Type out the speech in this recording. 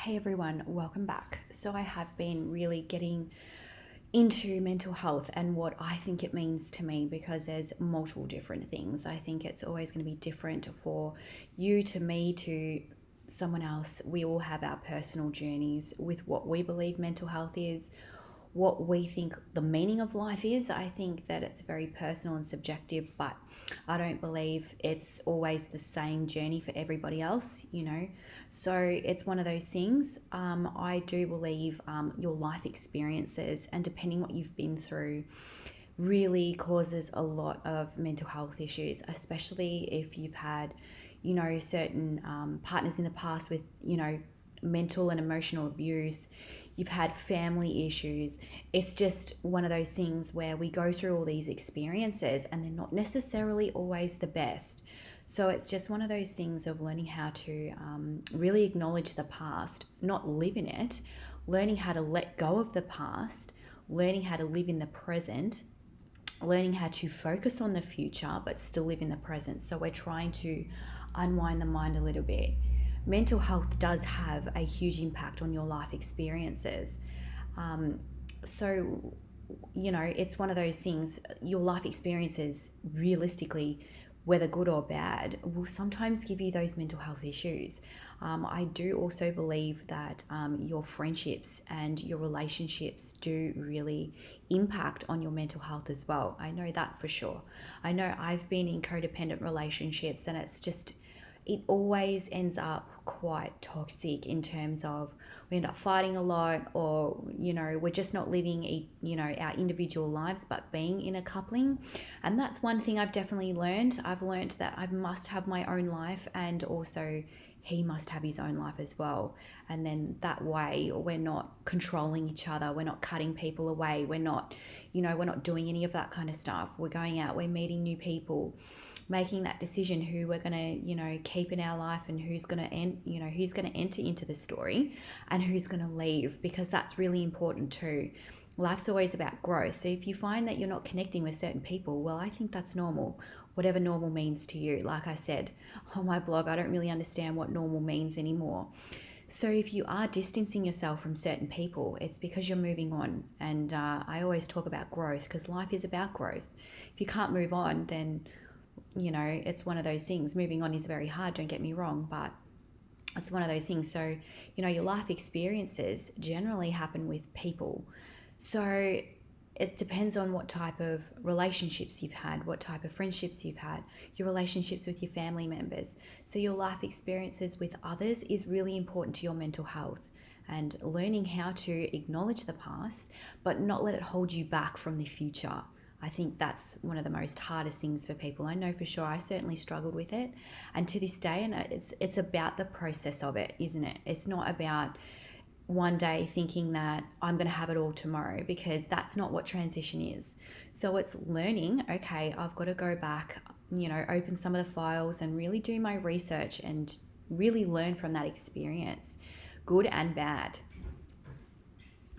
Hey everyone, welcome back. So, I have been really getting into mental health and what I think it means to me because there's multiple different things. I think it's always going to be different for you to me to someone else. We all have our personal journeys with what we believe mental health is, what we think the meaning of life is. I think that it's very personal and subjective, but I don't believe it's always the same journey for everybody else. So it's one of those things. I do believe your life experiences and depending what you've been through really causes a lot of mental health issues, especially if you've had, certain partners in the past with, mental and emotional abuse. You've had family issues. It's just one of those things where we go through all these experiences and they're not necessarily always the best. So it's just one of those things of learning how to really acknowledge the past, not live in it, learning how to let go of the past, learning how to live in the present, learning how to focus on the future but still live in the present. So we're trying to unwind the mind a little bit. Mental health does have a huge impact on your life experiences. Um, so, it's one of those things, your life experiences, realistically, whether good or bad, will sometimes give you those mental health issues. I do also believe that your friendships and your relationships do really impact on your mental health as well. I know that for sure. I know I've been in codependent relationships and it always ends up quite toxic in terms of we end up fighting a lot, or we're just not living our individual lives but being in a coupling. And that's one thing I've learned that I must have my own life, and also he must have his own life as well. And then that way we're not controlling each other, we're not cutting people away, we're not doing any of that kind of stuff. We're going out, we're meeting new people, making that decision who we're going to keep in our life and who's going to who's going to enter into the story and who's going to leave, because that's really important too. Life's always about growth. So if you find that you're not connecting with certain people, well, I think that's normal, whatever normal means to you. Like I said on my blog, I don't really understand what normal means anymore. So if you are distancing yourself from certain people, it's because you're moving on. And I always talk about growth because life is about growth. If you can't move on, then it's one of those things. Moving on is very hard, don't get me wrong, but it's one of those things. So, your life experiences generally happen with people. So it depends on what type of relationships you've had, what type of friendships you've had, your relationships with your family members. So your life experiences with others is really important to your mental health, and learning how to acknowledge the past, but not let it hold you back from the future. I think that's one of the most hardest things for people. I know for sure I certainly struggled with it. And to this day, and it's about the process of it, isn't it? It's not about one day thinking that I'm going to have it all tomorrow, because that's not what transition is. So it's learning, okay, I've got to go back, open some of the files and really do my research and really learn from that experience, good and bad.